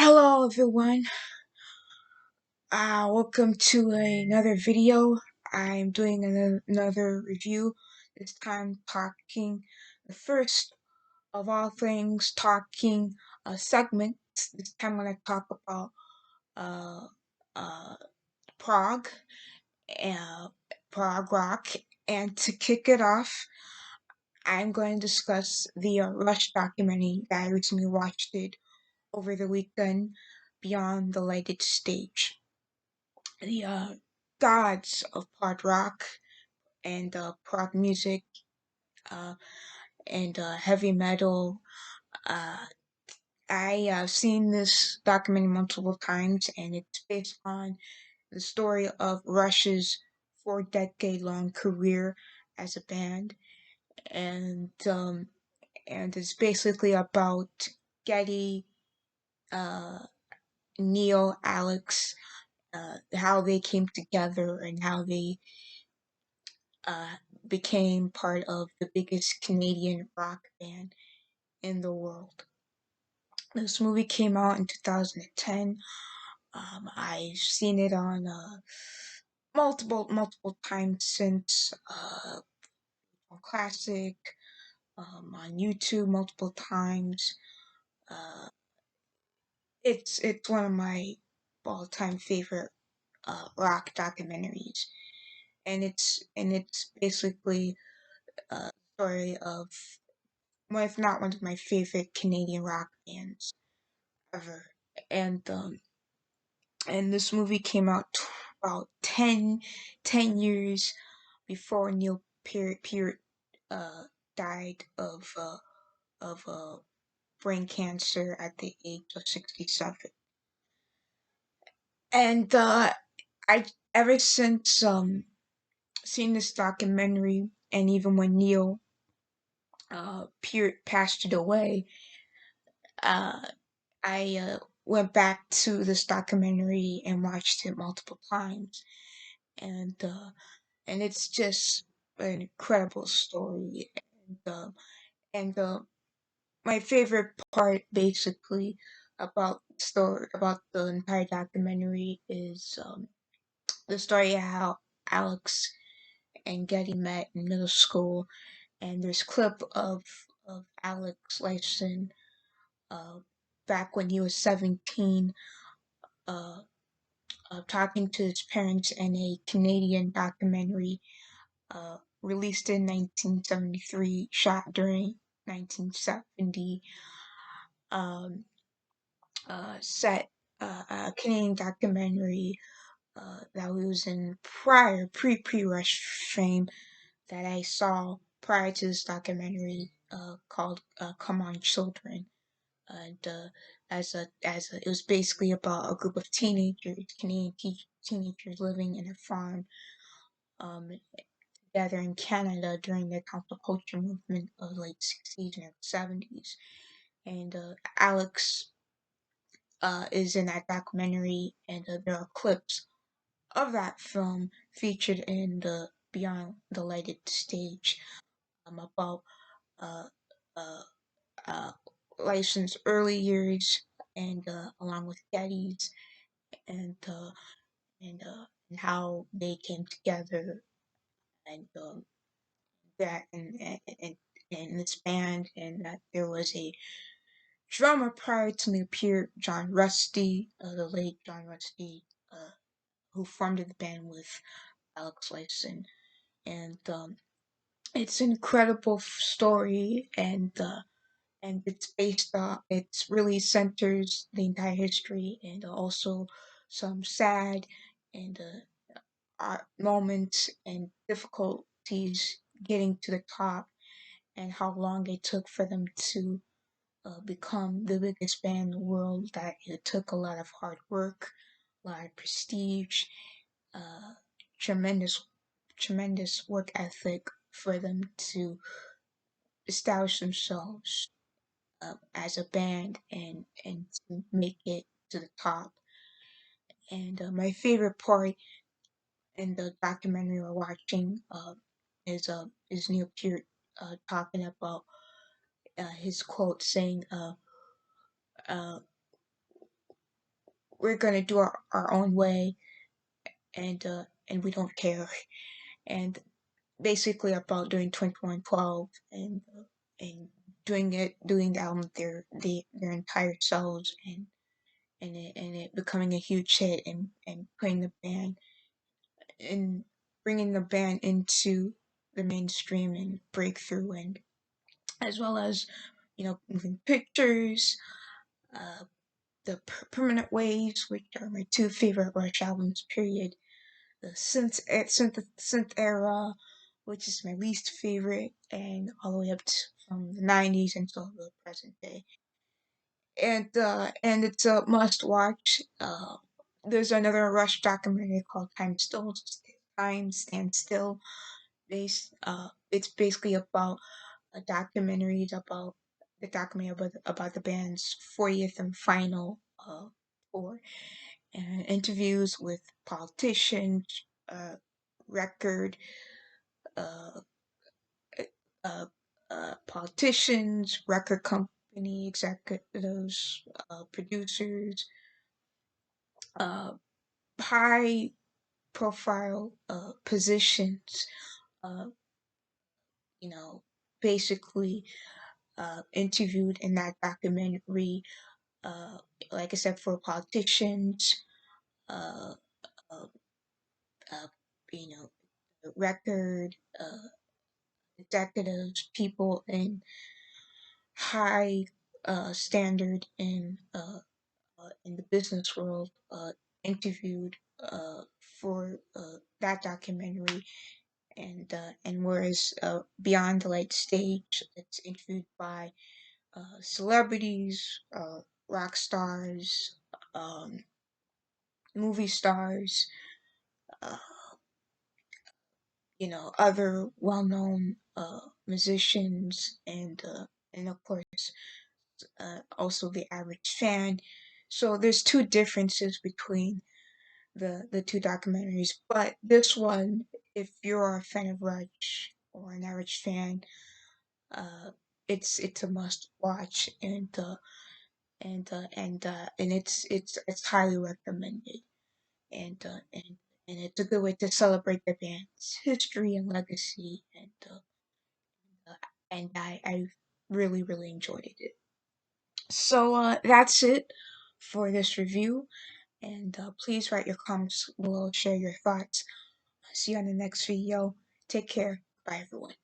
Hello everyone. Welcome to another video. I'm doing another review. This time talking the first of all things talking segment. This time I'm gonna talk about uh uh Prog uh Prog rock, and to kick it off, I'm going to discuss the Rush documentary that I recently watched it over the weekend, Beyond the Lighted Stage. The gods of prog rock and prog music uh, and heavy metal. Uh, I have seen this documentary multiple times, and it's based on the story of Rush's 4-decade-long career as a band, and it's basically about Geddy, uh, Neil, Alex, how they came together and how they uh, became part of the biggest Canadian rock band in the world. This movie came out in 2010. I've seen it on multiple times since, on Classic, on YouTube multiple times. Uh, it's one of my all-time favorite rock documentaries, and it's basically a story of one, if not one of my favorite Canadian rock bands ever. And this movie came out about 10 years before Neil Peart died of brain cancer at the age of 67. And I ever since seen this documentary, and even when Neil Peart passed away, uh, I went back to this documentary and watched it multiple times, and it's just an incredible story. And my favorite part, basically, about the entire documentary is the story of how Alex and Getty met in middle school, and there's clip of Alex Lifeson uh, back when he was 17. Uh, Talking to his parents in a Canadian documentary released in 1973, shot during 1970, um, set a Canadian documentary that was in pre-Rush fame that I saw prior to this documentary called "Come On Children." And it was basically about a group of Canadian teenagers living in a farm um, together in Canada during the counterculture movement of the late 60s and 70s. And Alex is in that documentary, and there are clips of that film featured in the Beyond the Lighted Stage, about uh, uh, uh, Lifeson's early years, and along with Getty's, and and how they came together, and that and this band, and that there was a drummer prior to me appeared, John Rusty, the late John Rusty, who formed the band with Alex Lifeson, and it's an incredible story, and it's really centers the entire history, and also some sad and moments and difficulties getting to the top, and how long it took for them to become the biggest band in the world. That it took a lot of hard work, a lot of prestige, uh, tremendous work ethic for them to establish themselves as a band, and to make it to the top. And my favorite part in the documentary we're watching is Neil Peart talking about his quote saying, uh, we're gonna do our own way, and we don't care. And basically about doing 2112 and doing the album their entire selves, and it becoming a huge hit, and putting the band and bringing the band into the mainstream and breakthrough, and as well as moving pictures, uh, the permanent waves, which are my two favorite Rush albums. Period. The synth era, which is my least favorite, and all the way up to from the '90s until the present day. And it's a must watch. There's another Rush documentary called Time Stand Still. It's basically about a documentary about about the band's 40th and final tour, and interviews with politicians, record uh, uh, politicians, record company executives, producers, uh, high profile positions, uh, you know, basically interviewed in that documentary. Uh, like I said, for politicians, uh, uh, uh, you know, record executives, people in high standard in the business world, interviewed for that documentary, and whereas Beyond the Light Stage, it's interviewed by celebrities, rock stars, um, movie stars, uh, other well-known musicians, and of course, also the average fan. So there's two differences between the two documentaries, but this one, if you're a fan of Rush or an average fan, uh, it's a must watch, and it's highly recommended, and it's a good way to celebrate the band's history and legacy, uh, and I really really enjoyed it. So that's it for this review, and please write your comments below, share your thoughts. See you on the next video. Take care. Bye everyone.